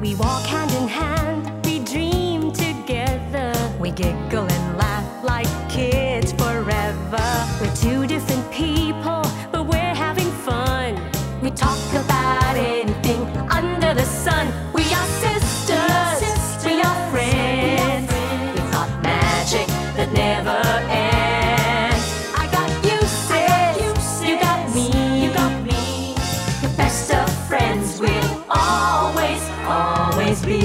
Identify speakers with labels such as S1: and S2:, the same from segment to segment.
S1: We walk hand in hand, we dream together. We giggle and laugh like kids forever. We're two different people, but we're having fun. We talk about anything under the sun. We are sisters, we are friends. We've got magic that never ends. I got you, sis, you got me, the best of friends we'll always, always be.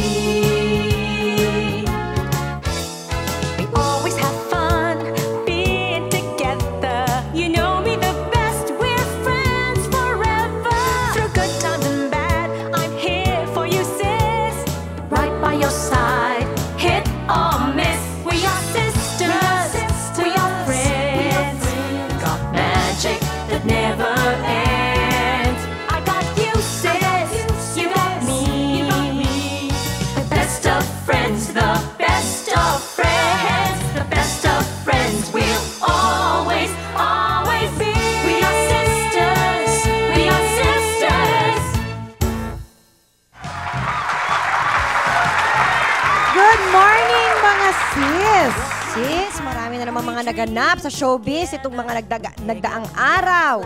S1: We always have fun being together. You know me the best, we're friends forever. Through good times and bad, I'm here for you, sis. Right by your side, hit or miss. We are sisters, we are friends. Got magic that never ends. I got you, sis, you got me. The best of friends, the best of friends, the best of friends we'll always, always be. We are sisters, we are sisters.
S2: Good morning, mga sis! Sis, marami na naman mga naganap sa showbiz itong mga nagdaang araw.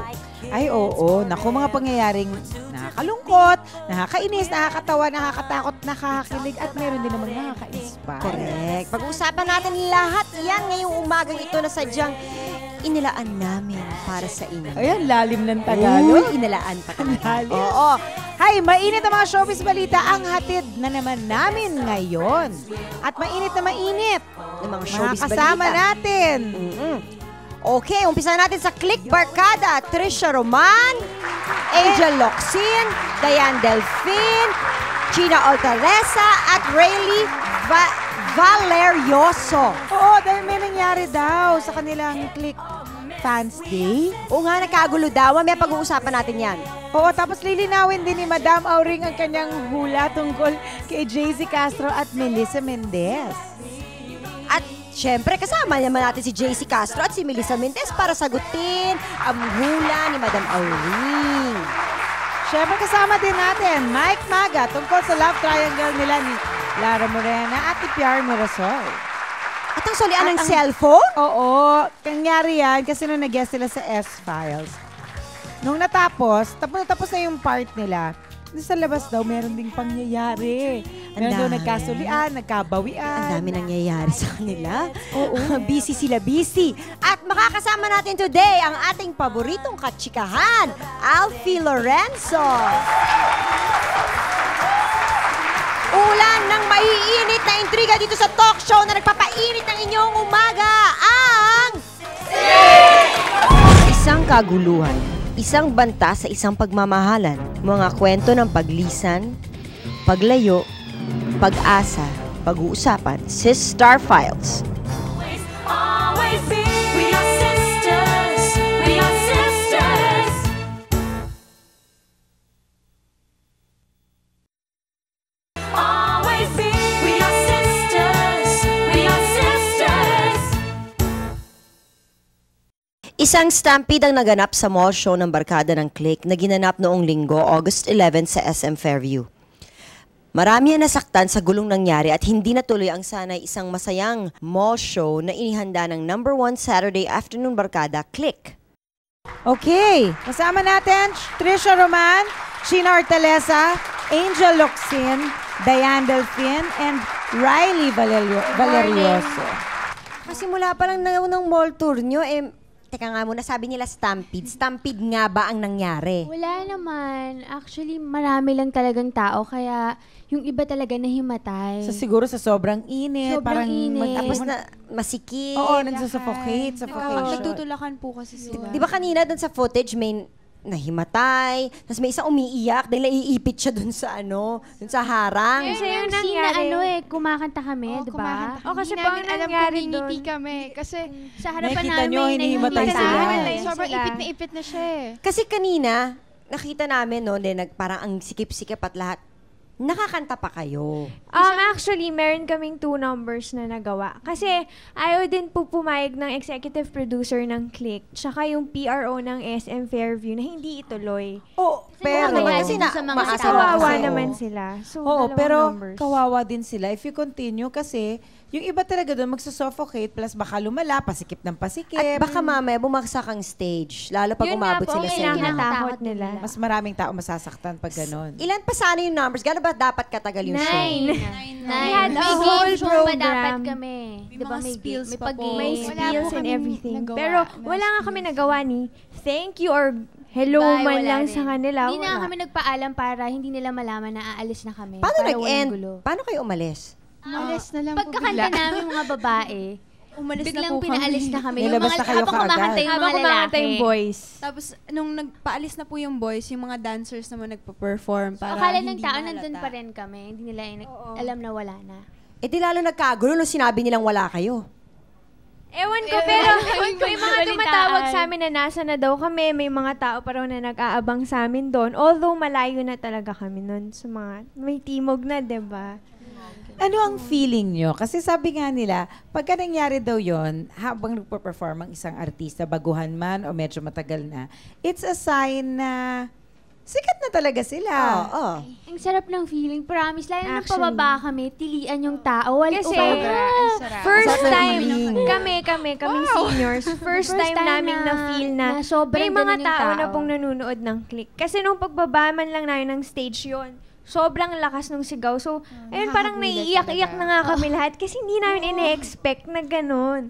S3: Ay, oo. Naku, mga pangyayaring nakakalungkot, nakakainis, nakakatawa, nakakatakot, nakakakilig, at meron din naman nakaka-inspire.
S2: Correct. Pag-uusapan natin lahat yan ngayong umagang ito na sadyang inilaan namin para sa inyo.
S3: Ayan, lalim ng Tagalog.
S2: Uy, inilaan pa kami.
S3: Lalim.
S2: Oo.
S3: Hay, mainit ang mga showbiz balita ang hatid na naman namin ngayon. At mainit na mainit.
S2: Yung mga showbiz
S3: kasama
S2: balita
S3: natin.
S2: Okay, umpisa natin sa Click Barkada. Trisha Roman, Angel Locsin, Diane Delfin, Gina Altaresa, at Rayleigh Valerioso.
S3: Oo, dahil may nangyari daw sa kanilang Click Fans Day.
S2: Oo nga, nagkagulo daw. May pag-uusapan natin yan.
S3: Oo, tapos lilinawin din ni Madam Auring ang kanyang hula tungkol kay JC Castro at Melissa Mendez.
S2: At syempre, kasama naman natin si JC Castro at si Melissa Mendez para sagutin ang hula ni Madam Auring.
S3: Syempre, kasama din natin Mike Maga tungkol sa love triangle nila ni Lara Morena at ni Piar Mirasol.
S2: At ang solian ng cellphone?
S3: Oo, nangyari yan kasi nung nag-guest sila sa S-Files. Nung natapos na yung part nila, sa labas daw, meron ding pangyayari. Meron daw nagkasulian, nagkabawian.
S2: Ang dami nangyayari sa kanila.
S3: Oo.
S2: Busy sila, busy. At makakasama natin today ang ating paboritong katsikahan, Alfie Lorenzo. Ulan ng maiinit na intriga dito sa talk show na nagpapainit ng inyong umaga, ang isang kaguluhan, isang banta sa isang pagmamahalan, mga kwento ng paglisan, paglayo, pag-asa, pag-uusapan, Sis Star Files.
S1: Always, always be. We are sisters, we are sisters. Always be. We are sisters, we are sisters.
S2: Isang stampede ang naganap sa mall show ng Barkada ng Click na ginanap noong Linggo, August 11 sa SM Fairview. Marami ang nasaktan sa gulong nangyari at hindi natuloy ang sanay isang masayang mall show na inihanda ng #1 Saturday afternoon Barkada, Click.
S3: Okay, kasama natin Trisha Roman, Gina Altaresa, Angel Locsin, Diane Delfin, and Rayleigh Valerioso.
S2: Kasi mula pa lang ng mall tour nyo, teka nga muna, sabi nila stampede. Stampede nga ba ang nangyari?
S4: Wala naman. Actually, marami lang talagang tao, kaya yung iba talaga nahimatay.
S3: Siguro sa sobrang init.
S4: Sobrang init.
S2: Tapos na masikip.
S3: Oo, nagsusuffocate, suffocation.
S4: Nagtutulakan po kasi sila.
S2: Di ba kanina dun sa footage may nahimatay, tapos may isang umiiyak dahil naiipit siya dun sa dun sa harang.
S4: Kasi yung nangyari, kumakanta kami, di ba?
S5: O kasi bang nangyari doon? Kami. Kasi
S4: sa harapan
S3: nakita
S4: namin,
S3: nyo, hinihimatay sila.
S5: Sobrang ipit na siya eh.
S2: Kasi kanina, nakita namin, parang ang sikip-sikip at lahat. Nakakanta pa kayo?
S6: Actually, meron kaming 2 numbers na nagawa. Kasi ayaw din po pumayag ng executive producer ng Click, tsaka yung PRO ng SM Fairview na hindi ituloy.
S3: Oh, Pero,
S2: kasi na,
S4: sa mga
S2: baka
S4: tao.
S6: Kawawa
S2: kasi,
S6: naman
S2: oo.
S6: sila. So,
S3: oo,
S6: dalawang
S3: pero
S6: numbers.
S3: kawawa din sila if you continue kasi yung iba talaga doon magsusuffocate plus baka lumala, pasikip ng pasikip.
S2: At baka mamaya bumagsak ang stage, lalo pag
S6: Yun
S2: umabot
S6: nga po,
S2: sila
S6: ang
S2: sa
S6: kinakatakot
S2: inyo.
S6: nila.
S3: Mas maraming tao masasaktan pag ganon.
S2: Ilan pa sana yung numbers? Gano'n ba dapat katagal yung show?
S4: 9.
S6: We had the
S4: May
S6: whole
S4: game show pa dapat
S6: program.
S4: kami.
S5: May
S4: Diba
S5: mga spills
S4: may
S5: pa po.
S4: pag-game.
S6: May
S5: Wala po
S6: spills and
S5: kaming
S6: everything.
S5: nagawa
S6: Pero
S5: na
S6: wala nga kami
S5: spills.
S6: nagawa ni thank you or hello
S4: Bye,
S6: man
S4: wala
S6: lang
S4: rin.
S6: sa kanila.
S4: Hindi na
S6: Wala.
S4: kami nagpaalam para hindi nila malaman na aalis na kami.
S2: Paano
S4: para walang
S2: nag-end?
S4: gulo.
S2: Paano kayo umalis?
S5: Umalis na lang po
S4: Pagkakanta
S5: bigla.
S4: namin mga babae,
S5: Umalis na
S4: biglang
S5: po
S4: pinaalis na kami.
S3: Nilabas na kayo
S4: habang
S3: kaagad.
S4: kumakanta yung
S6: Habang
S4: mga
S6: kumakanta
S4: lalaki.
S6: yung boys.
S5: Tapos, nung nagpaalis na po yung boys, yung mga dancers naman nagpa-perform para
S4: Akala ng
S5: hindi
S4: tao
S5: mahalata.
S4: nandun pa rin kami. Hindi nila alam na wala na.
S2: Eh di lalo nagkagulo nung sinabi nilang wala kayo.
S6: Ewan ko, pero
S4: Ewan ko,
S6: may mga
S4: balitaan.
S6: tumatawag sa amin na nasa na daw kami. May mga tao pa raw na nag-aabang sa amin doon. Although malayo na talaga kami noon sa mga, may timog na, 'di ba?
S3: Ano ang feeling nyo? Kasi sabi nga nila, pagka nangyari daw yon habang nagpo-perform ang isang artista, baguhan man o medyo matagal na, it's a sign na sikat na talaga sila.
S2: Oo.
S4: Ang sarap ng feeling. Promise, lalo nung
S6: Actually.
S4: pababa kami, tilian yung tao.
S6: Kasi,
S5: Ang sarap.
S6: first
S3: Sarap ng
S6: time,
S3: feeling.
S6: kaming seniors, first time naming na-feel na
S4: sobrang
S6: may mga
S4: ganun yung
S6: tao na pong nanonood ng click. Kasi nung pagbaba man lang namin ng stage yon, sobrang lakas nung sigaw. So, ayun, parang
S5: nakakagulat
S6: naiiyak-iyak na
S5: talaga.
S6: nga kami lahat kasi hindi namin ine-expect na ganun.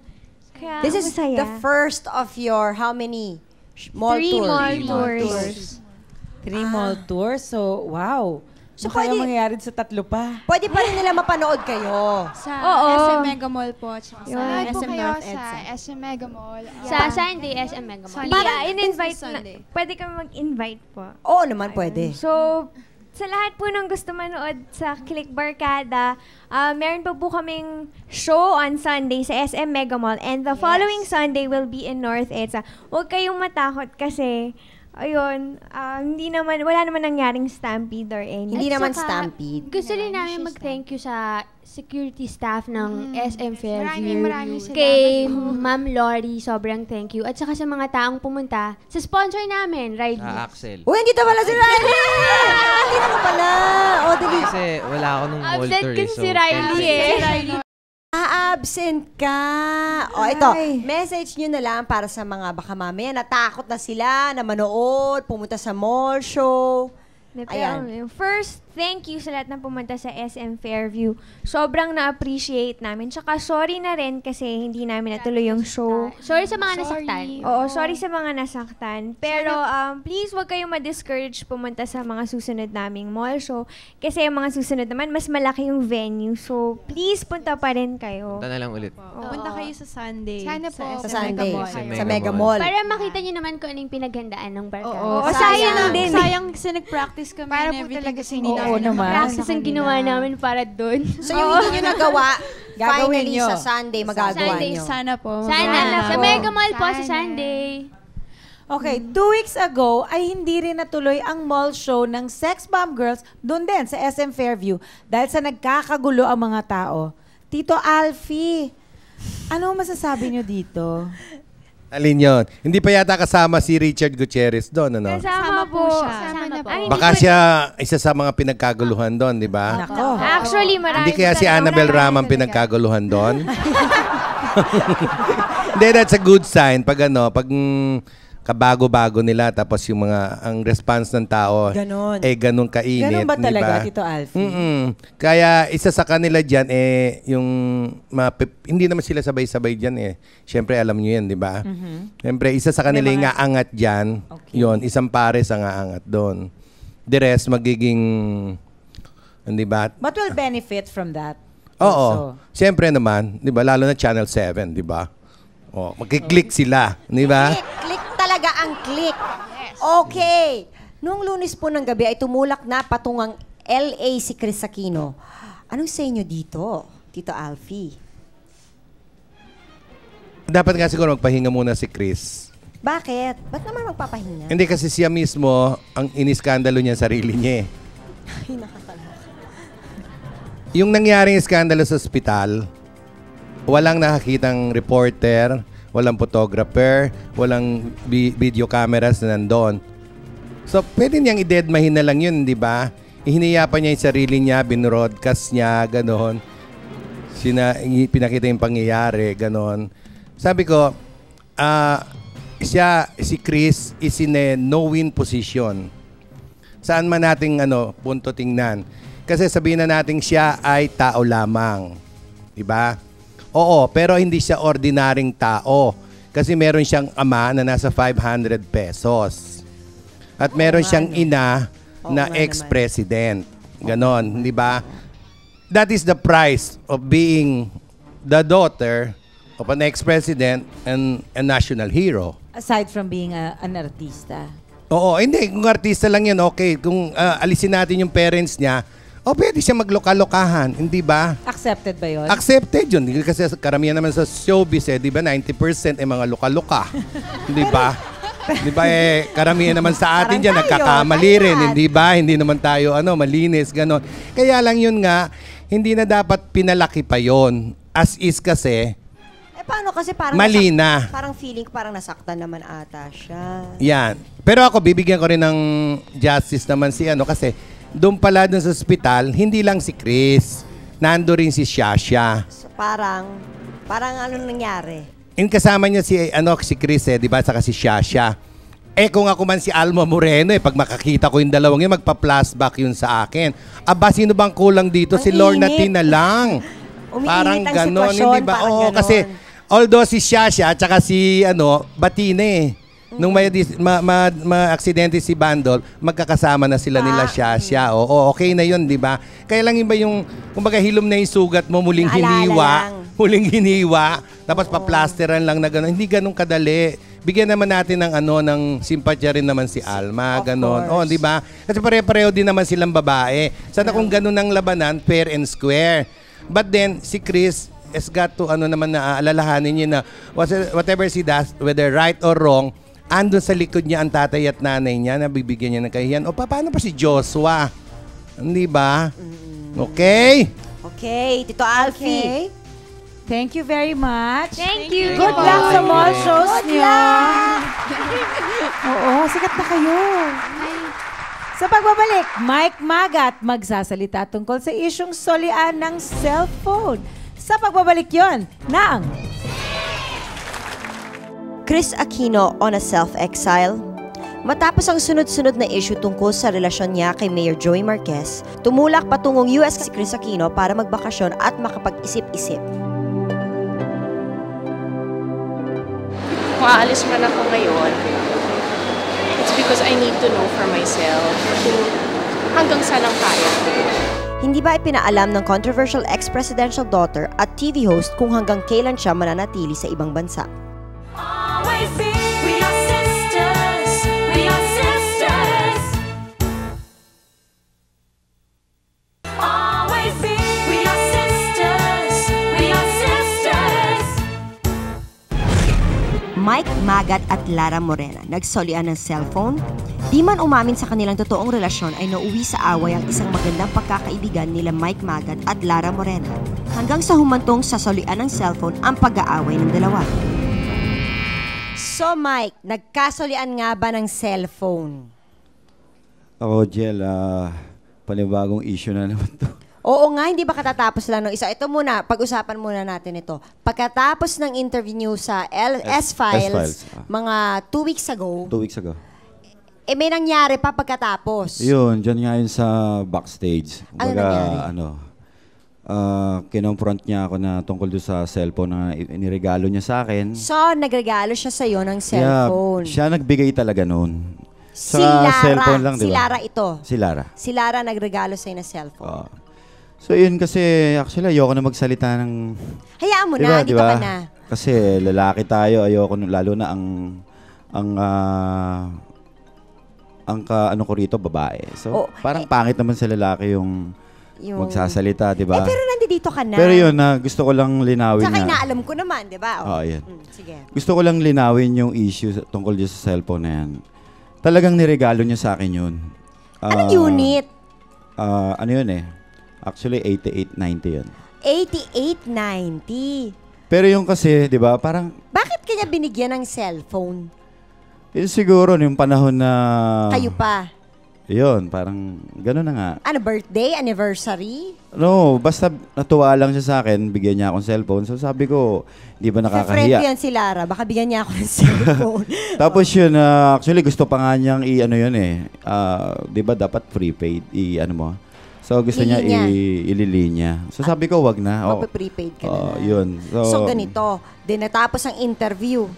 S6: Kaya,
S2: This is
S6: masaya.
S2: the first of your how many mall
S6: 3
S2: tours?
S6: mall
S5: Three mall
S6: tours.
S3: 3 mall tours, so wow.
S2: So,
S3: So, kaya
S2: pwede-
S3: mangyayari sa 3 pa.
S2: Pwede pa rin nila mapanood kayo.
S5: Sa
S6: Oo.
S5: SM Mega Mall po. Tsaka sa
S6: Yun.
S5: SM
S7: kayo
S5: North
S7: sa
S5: EDSA.
S7: SM Mega Mall.
S4: Sa Sunday, SM Mega Mall.
S5: Sunday.
S6: Parang in-invite
S5: This
S6: na.
S5: Sunday.
S6: Pwede kami mag-invite po.
S2: Oo naman, pwede.
S6: So, sa lahat po ng gusto manood sa Click Barkada, meron pa po kaming show on Sunday sa SM Mega Mall. And the following Sunday will be in North EDSA. Huwag kayong matakot kasi, ayun, wala naman nangyaring stampede or anything.
S2: Hindi
S4: At
S2: naman
S4: saka,
S2: stampede.
S4: Gusto rin namin mag-thank you sa security staff ng SM Fairview.
S7: Maraming salamat
S4: Kay
S7: po.
S4: Ma'am Lori, sobrang thank you. At saka sa mga taong pumunta sa sponsor namin, Ride
S8: Axel.
S2: Uy, andito pala si Riley! Andito ka pala! O, dali.
S8: Kasi wala ako nung mall
S4: Absent
S8: tour.
S4: kasi si Riley eh.
S2: Absent ka! O, ito, message nyo na lang para sa mga baka mamaya natakot na sila na manood, pumunta sa mall show. Ayan.
S6: Ayan. First, thank you sa lahat ng pumunta sa SM Fairview. Sobrang na-appreciate namin. Tsaka sorry na rin kasi hindi namin natuloy yung show.
S4: Sorry sa mga nasaktan.
S6: Oo, sorry sa mga nasaktan. Pero please wag kayong ma-discourage pumunta sa mga susunod naming mall show. Kasi yung mga susunod naman, mas malaki yung venue. So, please punta pa rin kayo.
S8: Punta na lang ulit.
S5: Punta kayo sa Sunday.
S7: Sana po.
S2: Sa
S5: SM
S2: Sunday,
S5: Mega Mall.
S2: sa Mega Mall.
S4: Para makita nyo naman kung anong pinaghandaan ng barkada.
S5: Oo,
S6: sayang din.
S5: Sayang kasi nag-practice kami
S7: Para
S5: and
S7: po
S5: everything
S7: talaga
S5: kasi
S7: sa
S5: hindi
S7: inyo.
S5: namin
S3: Oo naman.
S4: Practice ang ginawa namin para doon.
S2: So, yung hindi nyo nagawa,
S3: Gagawin
S2: finally
S3: nyo.
S2: sa Sunday magagawa
S4: Sunday,
S2: nyo.
S5: Sana po.
S4: Sana. Sa
S3: po.
S4: Mega Mall po sa
S7: Sana.
S4: Sunday.
S3: Okay, 2 weeks ago ay hindi rin natuloy ang mall show ng Sex Bomb Girls doon din sa SM Fairview dahil sa nagkakagulo ang mga tao. Tito Alfie, ano masasabi nyo dito?
S9: Alin yun? Hindi pa yata kasama si Richard Gutierrez doon, ano?
S6: Kasama po.
S5: siya.
S7: Kasama na po.
S6: Ay, hindi
S9: Baka
S6: ko-
S9: siya isa sa mga pinagkaguluhan doon, di ba?
S3: Nako.
S6: Actually, marami.
S9: Hindi kaya si Annabel Ram ang pinagkaguluhan doon? Hindi, that's a good sign. Pag pag kabago-bago nila, tapos yung ang response ng tao,
S3: Ganon.
S9: ganun kainit.
S3: Ganon ba
S9: di
S3: talaga, Tito Alfie?
S9: Kaya isa sa kanila dyan, yung hindi naman sila sabay-sabay dyan eh. Siyempre, alam nyo yan, di ba? Siyempre, isa sa kanila yung aangat dyan.
S3: Okay.
S9: Yun, isang pares ang aangat doon. The rest, magiging, di ba?
S3: But will benefit from that.
S9: Oo.
S3: also.
S9: Siyempre naman, 'di ba? Lalo na Channel 7, 'di ba? Oh, magki-click sila, 'di ba?
S2: Click talaga ang click. Okay. Nung Lunes po ng gabi ay tumulak na patungang LA si Chris Aquino. Anong sa inyo dito, Tito Alfie?
S9: Dapat nga siguro magpahinga muna si Chris.
S2: Bakit? Ba't naman magpapahinga?
S9: Hindi kasi siya mismo ang iniskandalo niya sarili niya.
S2: Ay, nakakaloka.
S9: Yung nangyaring iskandalo sa ospital, walang nakakitang reporter, walang photographer, walang video cameras na nandun. So, pwede niyang i-deadmahin na lang yun, di ba? Ihiniya pa niya yung sarili niya, binroadcast niya, gano'n. Pinakita yung pangyayari, gano'n. Sabi ko, si Chris is in a no-win position. Saan man nating punto tingnan. Kasi sabihin na natin siya ay tao lamang. Diba? Oo, pero hindi siya ordinaryong tao. Kasi meron siyang ama na nasa 500 pesos. At meron siyang ina na ex-president. Ganon, di ba? That is the price of being the daughter of an ex-president and a national hero.
S3: Aside from being an artista.
S9: Oo, hindi. Kung artista lang yun, okay. Kung alisin natin yung parents niya, pwede siya magloka-lokahan. Hindi ba?
S3: Accepted ba yun?
S9: Accepted yun. Kasi karamihan naman sa showbiz, di ba, 90% mga loka-loka. Hindi ba? Di ba, karamihan naman sa atin dyan, nagkakamali rin. Hindi ba? Hindi naman tayo, malinis, gano'n. Kaya lang yun nga, hindi na dapat pinalaki pa yon. As is kasi,
S2: paano kasi parang
S9: mali na.
S2: Parang feeling ko parang nasaktan naman ata siya.
S9: Yan. Pero ako, bibigyan ko rin ng justice naman si kasi doon pala doon sa ospital, hindi lang si Chris. Nando rin si Shasha.
S2: So, parang ano nangyari?
S9: Yung kasama niya si Chris di ba? Saka si Shasha. Kung ako man si Alma Moreno, pag makakita ko yung dalawang yun, magpa-flashback yun sa akin. Aba, sino bang kulang dito?
S2: Ang
S9: Si Lorna
S2: init.
S9: Tina lang.
S2: Umiinit ang
S9: ganon,
S2: sitwasyon,
S9: hindi ba?
S2: parang
S9: Oo,
S2: ganon.
S9: kasi although si Shasha at saka si Batine, nung may aksidente si Bandol, magkakasama na sila nila Shasha. Oo, okay na yun, di ba? Kaya lang iba yung, kumbaga hilom na yung sugat mo, muling hiniwa, tapos paplasteran lang na gano'n. Hindi gano'n kadali. Bigyan naman natin ng simpatya rin naman si Alma, gano'n. Oh, di ba? Kasi pare-pareho din naman silang babae. Sana kung gano'n ang labanan, fair and square. But then, si Chris has got to, naman na alalahanin niya na whatever she does, whether right or wrong, andun sa likod niya ang tatay at nanay niya na bibigyan niya ng kahiyan. O, paano pa si Joshua? Hindi ba? Okay?
S2: Okay, Tito Alfie.
S3: Thank you very much.
S6: Thank you.
S3: Good luck sa mall shows niyo. Oo, sikat na kayo. Sa pagbabalik, Mike Magat magsasalita tungkol sa isyung solian ng cellphone. Sa pagbabalik yon ng
S2: Chris Aquino on a self-exile. Matapos ang sunod-sunod na issue tungkol sa relasyon niya kay Mayor Joey Marquez, tumulak patungong US si Chris Aquino para magbakasyon at makapag-isip-isip.
S7: Kung aalis man ako ngayon, it's because I need to know for myself kung hanggang saan ang kaya ko.
S2: Hindi ba ipinaalam ng controversial ex-presidential daughter at TV host kung hanggang kailan siya mananatili sa ibang bansa?
S1: Always be. We are sisters. We are sisters. Always be. We are sisters. We are sisters.
S2: Mike Magat at Lara Morena nagsolian ng cellphone. Di man umamin sa kanilang totoong relasyon ay nauwi sa away ang isang magandang pagkakaibigan nila Mike Magat at Lara Morena hanggang sa humantong sa solian ng cellphone ang pag-aaway ng dalawa. So Mike, nagkasolian nga ba ng cellphone?
S8: Ako, Jel, panibagong issue na naman to.
S2: Oo nga, hindi ba katatapos lang ng isa? Ito muna, pag-usapan muna natin ito. Pagkatapos ng interview sa S-Files, mga 2 weeks ago,
S8: 2 weeks ago.
S2: may nangyari pa pagkatapos.
S8: Yun, dyan nga yun sa backstage.
S2: Ano nangyari?
S8: Kinonfront niya ako na tungkol doon sa cellphone na iniregalo niya sa akin.
S2: So, nagregalo siya sa'yo ng cellphone.
S8: Siya nagbigay talaga noon.
S2: Si Lara.
S8: Cellphone lang,
S2: Si
S8: diba?
S2: Lara ito.
S8: Si Lara.
S2: Si Lara nagregalo sa'yo ng cellphone.
S8: So yun kasi, actually ayoko na magsalita ng...
S2: Hayaan mo
S8: Diba,
S2: na, dito ka na.
S8: Kasi lalaki tayo, ayoko lalo na ano ko rito, babae. So parang pangit naman sa lalaki yung magsasalita, di ba?
S2: Pero nandito ka na.
S8: Pero yun, gusto ko lang linawin
S2: Tsaka
S8: na...
S2: inaalam ko naman, di ba?
S8: Yan.
S2: Sige.
S8: Gusto ko lang linawin yung issue tungkol dyan sa cellphone na yan. Talagang niregalo niya sa akin yun.
S2: Anong unit?
S8: Ano yun eh? Actually, 8890 yun.
S2: 8890.
S8: Pero yung kasi, di ba, parang...
S2: Bakit kanya binigyan ng cellphone?
S8: Yun siguro, yung panahon na...
S2: Kayo pa.
S8: Yun, parang gano'n na nga.
S2: Ano, birthday, anniversary?
S8: No, basta natuwa lang siya sa akin, bigyan niya akong cellphone. So sabi ko, di ba
S2: Sa friend ko
S8: nakakahiya?
S2: yan si Lara, baka bigyan niya ako ng cellphone.
S8: Tapos yun, actually gusto pa nga niyang i-ano yun eh. Di ba dapat prepaid, i-ano mo? So gusto niya
S2: Lilinya.
S8: ililinya. So sabi ko, wag na.
S2: Magpe-prepaid ka na.
S8: Yun.
S2: So ganito, din natapos ang interview.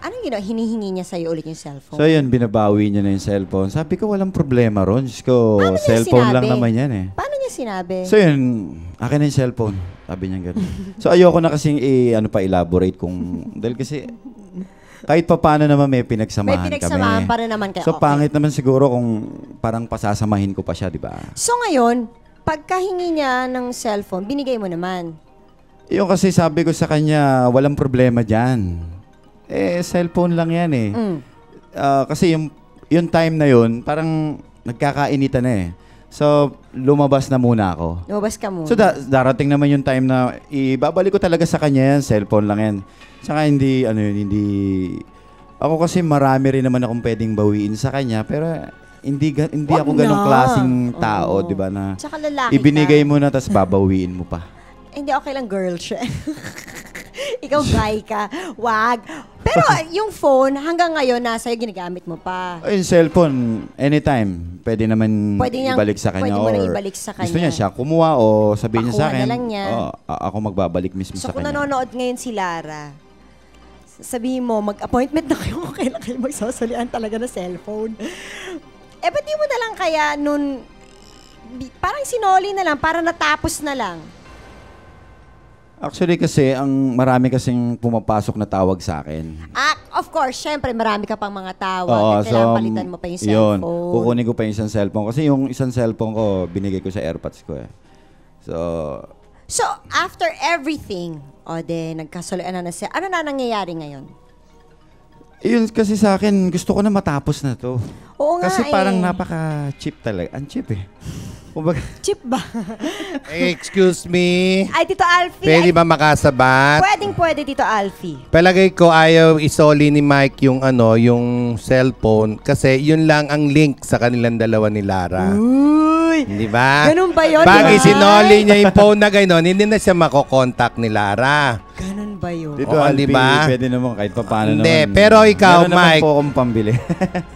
S2: Anong hinihingi niya sa'yo ulit yung cellphone?
S8: So yun, binabawi niya na yung cellphone. Sabi ko, walang problema ron. Diyos ko,
S2: Paano niya
S8: cellphone lang
S2: sinabi?
S8: naman yan eh.
S2: Paano niya sinabi?
S8: So yun, akin na yung cellphone. Sabi niya gano'n. So ayoko na kasing elaborate kung... Dahil kasi kahit pa paano naman may pinagsamahan kami.
S2: May pinagsamahan pa rin naman kayo.
S8: So
S2: Okay.
S8: pangit naman siguro kung parang pasasamahin ko pa siya, di ba?
S2: So ngayon, pagkahingi niya ng cellphone, binigay mo naman.
S8: Yung kasi sabi ko sa kanya, walang problema dyan. Cellphone lang yan eh. Kasi yung time na yun, parang nagkakainitan na eh. So, lumabas na muna ako.
S2: Lumabas ka muna.
S8: So, darating naman yung time na ibabalik ko talaga sa kanya yan, cellphone lang yan. Saka hindi. Ako kasi marami rin naman akong pwedeng bawiin sa kanya, pero hindi ako ganong klaseng tao, di ba, na
S2: Tsaka lalaki
S8: ibinigay
S2: ka.
S8: mo na, tapos babawiin mo pa.
S2: Hindi, okay lang, girl siya. Ikaw guy ka. Wag. Pero yung phone, hanggang ngayon, nasa ginagamit mo pa.
S8: Yung cellphone, anytime, pwede naman
S2: Pwede niyang-
S8: ibalik sa kanya.
S2: pwede mo na
S8: or
S2: ibalik sa
S8: Gusto
S2: kanya.
S8: niya siya kumuha o sabihin niya sa
S2: Pakuha na
S8: akin.
S2: lang niya.
S8: Ako magbabalik mismo
S2: So
S8: sa
S2: kung
S8: kanya.
S2: nanonood ngayon si Lara, sabihin mo, mag-appointment na kayo kung kailan kayo magsasalian talaga na cellphone. Ba't di mo na lang kaya parang sinoli na lang, para natapos na lang.
S8: Actually kasi, marami kasing pumapasok na tawag sa akin.
S2: Of course, syempre, marami ka pang mga tawag.
S8: Oo,
S2: at kailangan palitan mo pa yung
S8: yun,
S2: cellphone.
S8: kukunin ko pa yung isang cellphone. Kasi yung isang cellphone ko, binigay ko sa AirPods ko eh.
S2: So, after everything, nagkasalian na siya. Ano na nangyayari ngayon?
S8: Yun kasi sa akin, gusto ko na matapos na to.
S2: Oo nga
S8: Kasi
S2: eh.
S8: parang napaka-cheap talaga. Ang cheap eh. Kumbaga,
S2: Chip ba?
S9: Excuse me.
S2: Ay, Tito Alfie.
S9: Pwede ba makasabat?
S2: Pwede, Tito Alfie.
S9: Palagay ko ayaw isoli ni Mike yung yung cellphone kasi yun lang ang link sa kanilang dalawa ni Lara.
S2: Uy!
S9: Di ba?
S2: Ganun ba yun,
S9: Pag
S2: Mike?
S9: isinoli niya yung phone na gano'n, hindi na siya makokontakt ni Lara.
S2: Ganun ba yun?
S8: dito
S9: Oo,
S8: Alfie,
S9: diba?
S8: pwede naman kahit pa paano
S9: Hindi,
S8: naman.
S9: pero ikaw,
S8: meron naman
S9: Mike.
S8: po akong pambili.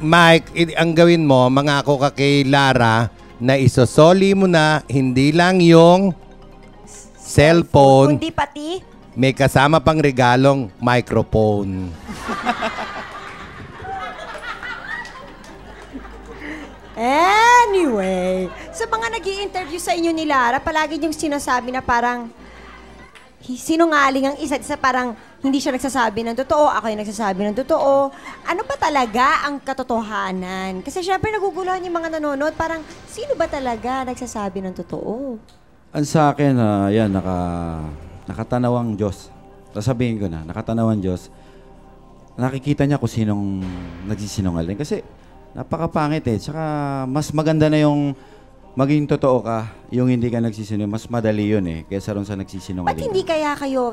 S9: Mike, ang gawin mo, mangako ka kay Lara na isosoli mo na hindi lang yung cellphone,
S2: Kundi pati?
S9: may kasama pang regalong microphone.
S2: Anyway, sa mga nag-i-interview sa inyo ni Lara, palagi niyong sinasabi na parang sinungaling ang isa't isa, parang hindi siya nagsasabi ng totoo, ako yung nagsasabi ng totoo. Ano ba talaga ang katotohanan? Kasi syempre naguguluhan yung mga nanonood, parang sino ba talaga nagsasabi ng totoo?
S8: Ang sa akin, yan, nakatanawang Diyos. Sasabihin ko na, nakatanawang Diyos. Nakikita niya kung sinong nagsisinungaling. Kasi napakapangit eh. Tsaka mas maganda na yung maging totoo ka, yung hindi ka nagsisinungaling. Mas madali yun eh, kaysa ron sa
S2: Ba't
S8: nagsisinungaling.
S2: hindi kaya kayo,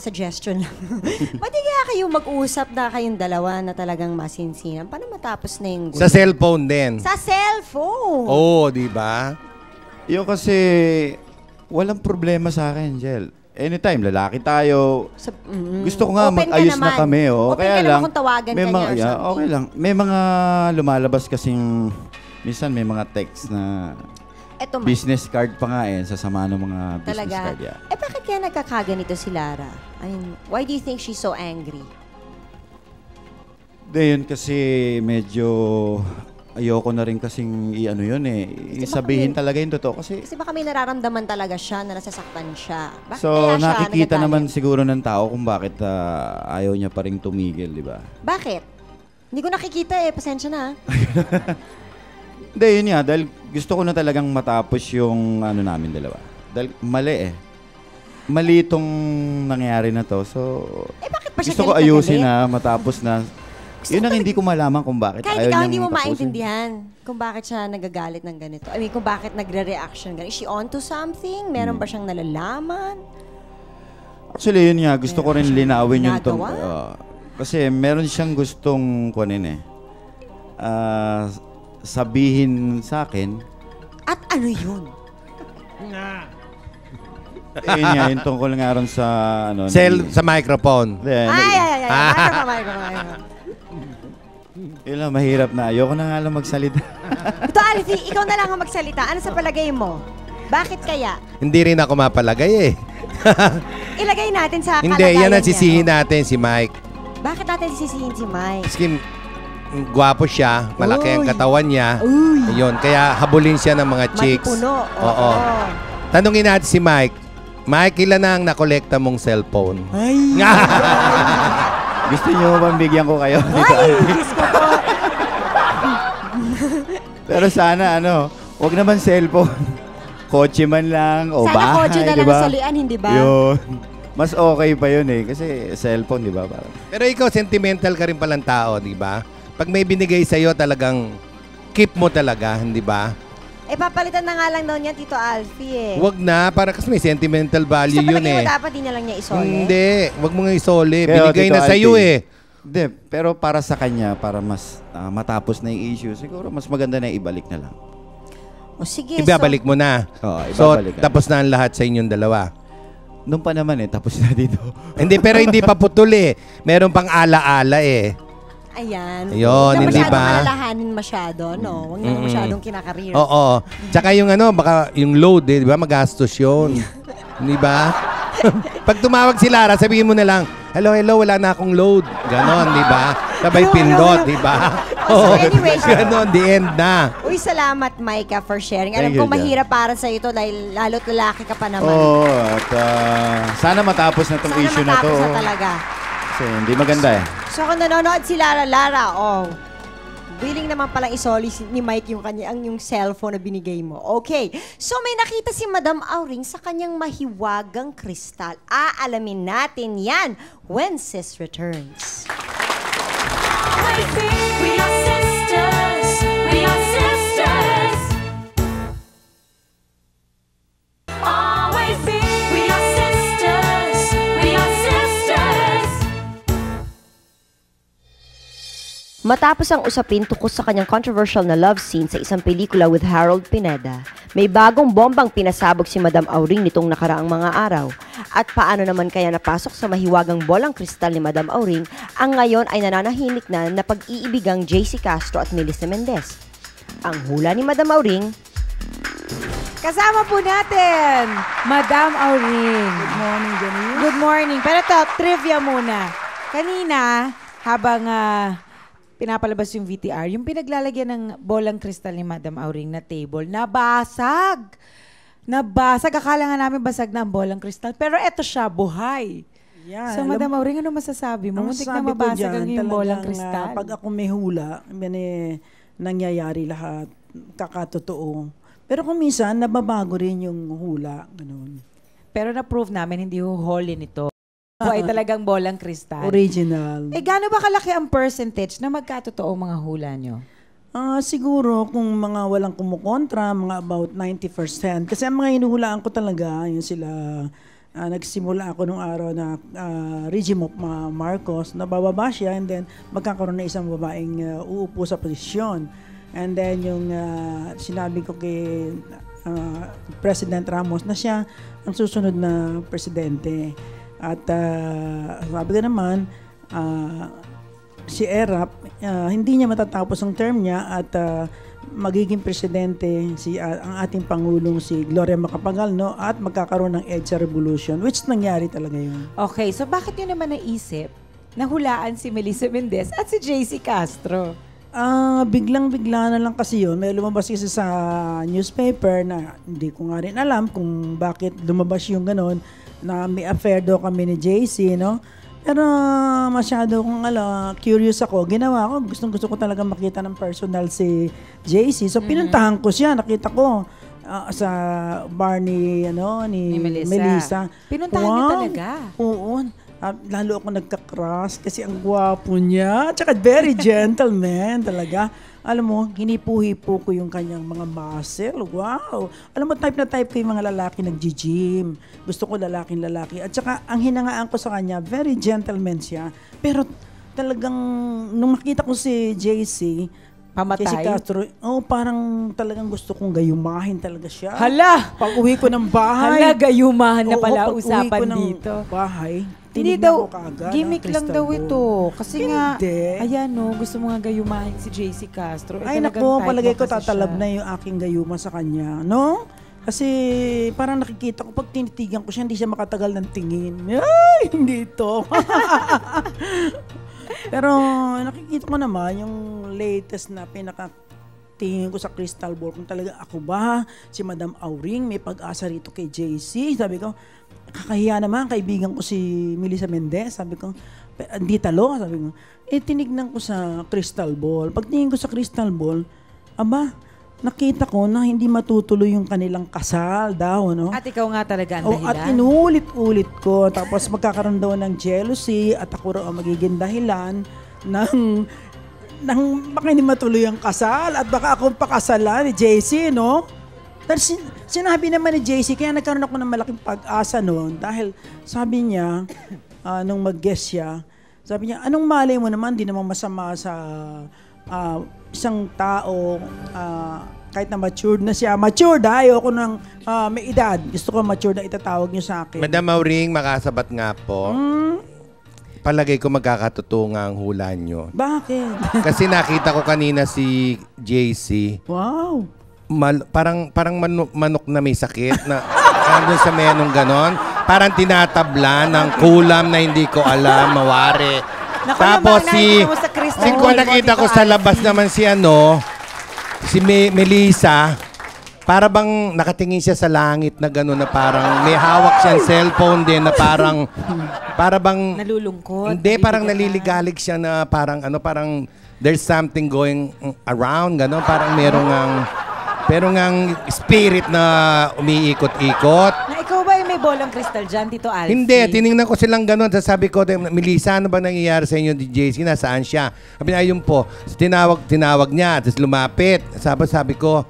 S2: suggestion lang. Ba't hindi kaya kayo mag-usap na kayong dalawa na talagang masinsinan? Paano matapos na yung
S9: Sa cellphone din.
S2: Sa cellphone!
S9: Oo, di ba?
S8: Yung kasi, walang problema sa akin, Jel. Anytime, lalaki tayo. Gusto ko nga
S2: Open ka
S8: mag-ayos na
S2: naman.
S8: kami. Oh.
S2: Open
S8: Kaya
S2: ka naman
S8: lang,
S2: kung tawagan
S8: may
S2: ka niya
S8: mga,
S2: or something.
S8: okay lang. May mga lumalabas kasing, minsan may mga text na
S2: Eto man.
S8: business card pa nga eh, sasama ng mga business
S2: Talaga.
S8: card. Yeah.
S2: Bakit kaya nagkakaganito si Lara? I mean, why do you think she's so angry?
S8: Yun kasi medyo ayoko na rin kasing i-ano yun eh. Sabihin talaga yung totoo. Kasi
S2: Kasi baka may nararamdaman talaga siya na nasasaktan siya. Bakit
S8: so
S2: kaya siya
S8: nakikita
S2: nagagalit?
S8: naman siguro ng tao kung bakit ayaw niya pa rin tumigil, di ba?
S2: Bakit? Hindi ko nakikita eh. Pasensya na.
S8: Hindi, yun nga. Dahil gusto ko na talagang matapos yung ano namin dalawa. Dahil mali eh. Mali itong nangyari na to. So,
S2: Bakit pa siya
S8: gusto ko
S2: galit na
S8: ayusin
S2: galit?
S8: na matapos na. Yun ang hindi ko malaman kung bakit
S2: Kahit
S8: ayaw
S2: ikaw
S8: niyang
S2: hindi mo
S8: tapusin.
S2: maintindihan kung bakit siya nagagalit ng ganito. I mean, kung bakit nagre-reaction ganito. Is she onto something? Meron ba siyang nalalaman?
S8: Actually, yun nga. Gusto ko rin linawin yung
S2: ginagawa?
S8: Kasi meron siyang gustong kunin sabihin sa akin.
S2: At ano yun?
S8: Yun nga, yung tungkol nga ron sa ano.
S9: Sa microphone.
S2: Ay. Microphone.
S8: Yun lang, mahirap na. Ayoko na nga lang magsalita.
S2: Ito, Alfie, ikaw na lang ang magsalita. Ano sa palagay mo? Bakit kaya?
S9: Hindi rin ako mapalagay eh.
S2: Ilagay natin sa kalagayan
S9: Hindi, yan ang
S2: niya.
S9: sisihin natin si Mike.
S2: Bakit natin sisihin si Mike?
S9: Skin, gwapo siya, malaki ang
S2: Uy.
S9: katawan niya.
S2: Uy.
S9: Ayun, kaya habulin siya ng mga chicks.
S2: Matipuno.
S9: Oo. Tanungin natin si Mike. Mike, ilan na ang nakolekta mong cellphone?
S2: Ay.
S8: Gusto niyo bang bigyan ko kayo?
S2: Ay, Diyos ko po.
S8: Pero sana wag naman cellphone. Kotse man lang o
S2: Sana
S8: bahay,
S2: kotse na lang
S8: diba?
S2: sa lian, hindi ba?
S8: Yun. Mas okay pa yun eh. Kasi cellphone, di ba? Parang.
S9: Pero ikaw, sentimental ka rin palang tao, di ba? Pag may binigay sa'yo, talagang keep mo talaga, di ba?
S2: Papalitan na nga lang daw niya, Tito Alfie eh.
S9: Wag na, para kasi may sentimental value
S2: Sa
S9: yun
S2: palagay
S9: eh.
S2: mo dapat di na lang niya isole?
S9: Hindi, wag mo nga isole.
S8: Pero,
S9: Binigay
S8: Tito
S9: na sa'yo
S8: Alfie,
S9: eh.
S8: Hindi, pero para sa kanya, para mas matapos na yung issue, siguro mas maganda na ibalik na lang.
S2: O sige,
S9: Ibabalik mo na.
S8: Oo,
S9: So,
S8: ibabalik.
S9: tapos na ang lahat sa inyong dalawa.
S8: Nung pa naman tapos na dito.
S9: Hindi, pero hindi pa putol eh. Meron pang ala-ala eh.
S2: Ayan.
S9: Ayun,
S2: Huwag
S9: hindi
S2: masyadong
S9: ba?
S2: alalahanin masyado, no? Huwag na masyadong kinakarir.
S9: Oo. Tsaka yung baka yung load eh, di ba? Magastos yun. Di ba? Pag tumawag si Lara, sabihin mo na lang, hello, wala na akong load. Ganon, di ba? Sabay pindot, di ba?
S2: So anyway,
S9: ganon, the end na.
S2: Uy, salamat, Micah, for sharing. Alam
S8: Thank
S2: ko
S8: you, Jan.
S2: mahirap para sa ito dahil lalo't lalaki ka pa naman.
S8: Oo, at sana matapos na tong
S2: Sana
S8: issue na to.
S2: matapos na talaga.
S8: Kasi hindi maganda eh.
S2: So kung nanonood si Lara, willing naman palang isoli ni Mike yung cellphone na binigay mo. Okay. So may nakita si Madam Auring sa kanyang mahiwagang kristal. Aalamin natin yan when Sis returns.
S1: We are sisters. We are sisters. Always be. We are sisters. We are sisters.
S2: Matapos ang usapin tungkol sa kanyang controversial na love scene sa isang pelikula with Harold Pineda, may bagong bombang pinasabog si Madam Auring nitong nakaraang mga araw. At paano naman kaya napasok sa mahiwagang bolang kristal ni Madam Auring ang ngayon ay nananahimik na pag-iibigang JC Castro at Melissa Mendez? Ang hula ni Madam Auring,
S3: Kasama po natin, Madam Auring.
S10: Good morning, Janine.
S3: Good morning. Pero ito, trivia muna. Kanina, habang pinapalabas yung VTR, yung pinaglalagyan ng bolang kristal ni Madam Auring na table, nabasag. Akala nga namin basag na ang bolang kristal. Pero eto siya, buhay.
S10: Yan,
S3: So, Madam Auring, ano masasabi mo?
S10: ang
S3: Muntik na
S10: sabi ko
S3: mabasag
S10: dyan,
S3: ang yung bolang
S10: talagang,
S3: kristal.
S10: pag ako may hula, nangyayari lahat, kakatotoo. Pero kung minsan, nababago rin yung hula. Ganun.
S3: Pero na-prove namin, hindi holy nito. Buhay talagang bolang kristal.
S10: Original.
S3: Gaano ba kalaki ang percentage na magkatotoo mga hula nyo?
S10: Siguro kung mga walang kumukontra, mga about 90%. Kasi ang mga hinuhulaan ko talaga, yun sila, nagsimula ako nung araw na regime of Marcos, nabababa siya and then magkakaroon na isang babaeng uupo sa posisyon. And then yung sinabi ko kay President Ramos na siya ang susunod na presidente. At sabi ko naman, si Erap, hindi niya matatapos ang term niya at magiging presidente ang ating Pangulong si Gloria Macapagal, no? At magkakaroon ng EDSA Revolution, which nangyari talaga yun.
S3: Okay, so bakit nyo naman naisip na hulaan si Melissa Mendez at si JC Castro?
S10: Biglang-bigla na lang kasi yun. May lumabas kasi sa newspaper na hindi ko nga rin alam kung bakit lumabas yung ganon na may affair daw kami ni JC, no? Pero masyado kung curious ako. Ginawa ko, gustong-gusto ko talaga makita ng personal si JC. So pinuntahan ko siya, nakita ko sa bar ni Melissa.
S3: Pinuntahan niyo talaga?
S10: Oo. Lalo ako nagka-crush kasi ang gwapo niya. Tsaka very gentleman talaga. Alam mo, hinipo-hipo ko yung kanyang mga muscle. Wow! Alam mo, type na type ko yung mga lalaki nag-gym. Gusto ko lalaking-lalaki. At saka, ang hinangaan ko sa kanya, very gentleman siya. Pero talagang, nung makita ko si JC,
S3: Pamatay?
S10: Si Castro, parang talagang gusto kong gayumahin talaga siya.
S3: Hala!
S10: Pag uwi ko ng bahay.
S3: Hala, gayumahan na
S10: Oo,
S3: pala
S10: pag uwi
S3: usapan
S10: ko ng
S3: dito.
S10: bahay,
S3: Hindi
S10: tinignan
S3: daw,
S10: ko kaagad
S3: gimmick
S10: ang
S3: lang
S10: crystal
S3: daw
S10: ball.
S3: ito. Kasi nga,
S10: Hindi.
S3: ayan no, gusto mo nga gayumahin si JC Castro.
S10: Ay
S3: talagang
S10: nako,
S3: type
S10: palagay
S3: mo
S10: ko
S3: kasi
S10: tatalab
S3: siya.
S10: na yung aking gayuma sa kanya. No? Kasi parang nakikita ko, pag tinitigan ko siya, hindi siya makatagal ng tingin. Ay, hindi ito. Pero nakikita ko naman yung latest na pinakatingin ko sa crystal ball. Kung talaga ako ba, si Madam Auring, may pag-asa rito kay JC. Sabi ko, kakahiya naman, kaibigan ko si Melissa Mendez. Sabi ko, hindi talo. Sabi ko, tinignan ko sa crystal ball. Pagtingin ko sa crystal ball, nakita ko na hindi matutuloy yung kanilang kasal daw, no?
S3: At ikaw nga talaga ang dahilan.
S10: At inuulit-ulit ko. Tapos magkakaroon daw ng jealousy at ako raw ang magiging dahilan ng baka hindi matuloy ang kasal at baka akong pakasalan ni JC, no? Dahil sinabi naman ni JC, kaya nagkaroon ako ng malaking pag-asa noon dahil sabi niya, nung mag-guest siya, sabi niya, anong malay mo naman, di naman masama sa isang tao, kahit na matured na siya. Matured, ayoko nang may edad. Gusto ko matured na itatawag niyo sa akin.
S9: Madam Auring, makasabat nga po. Palagay ko magkakatotoo ang hula nyo.
S10: Bakit?
S9: Kasi nakita ko kanina si JC.
S10: Wow.
S9: Parang manok na may sakit na andun sa menong ganon. Parang tinatabla ng kulam na hindi ko alam, mawari.
S3: Naku,
S9: Tapos
S3: nakita mo sa crystal ball,
S9: nakita ko
S3: Tito
S9: sa labas
S3: Alfie.
S9: naman si Melissa, para bang nakatingin siya sa langit na gano'n na parang may hawak siyang cellphone din na para bang
S3: Nalulungkot.
S9: hindi, parang naliligalig siya na parang there's something going around, gano'n, parang merong ang spirit na umiikot-ikot.
S3: Na ikaw ba yung may bolang crystal dyan, Tito Alfie?
S9: Hindi, tinignan ko silang gano'n. Sabi ko, Melissa, ano ba nangyayari sa inyo di JC? Nasaan siya? Sabi niya, ayun po. Tinawag niya, tapos lumapit. Sabi ko,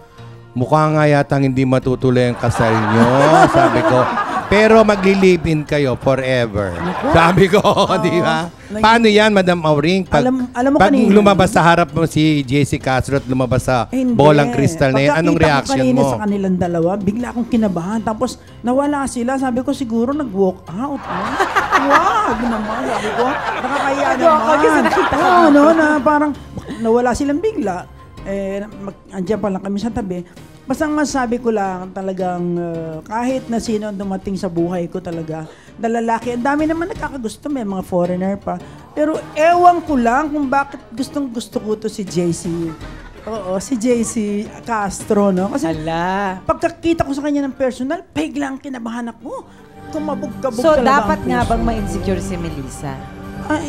S9: mukha nga yatang hindi matutuloy ang kasal niyo. Sabi ko, pero magli-live-in kayo forever. Sabi ko, di ba? Paano yan, Madam Auring? Pag
S10: Alam mo
S9: pag
S10: kanina,
S9: lumabas sa harap mo si JC Castro at lumabas sa
S10: hindi.
S9: bolang crystal na yan, anong
S10: Pagkakita ko
S9: reaction
S10: kanina
S9: mo?
S10: sa kanilang dalawa, bigla akong kinabahan. Tapos nawala sila. Sabi ko siguro nag-walk out. Wag naman. Sabi ko, nakakaya naman.
S3: Kasi nakita ko
S10: na parang nawala silang bigla. Andiyan pa lang kami sa tabi. Basta nga sabi ko lang talagang kahit na sino ang dumating sa buhay ko talaga na lalaki. Ang dami naman nakakagusto, may mga foreigner pa. Pero ewan ko lang kung bakit gustong gusto ko to si JC. Oo, si JC Castro, no? Kasi pagkakita ko sa kanya ng personal, biglang kinabahan ako. Kumabog-kabog
S3: So,
S10: talaga
S3: dapat
S10: ang
S3: nga
S10: puso.
S3: bang ma-insecure si Melissa?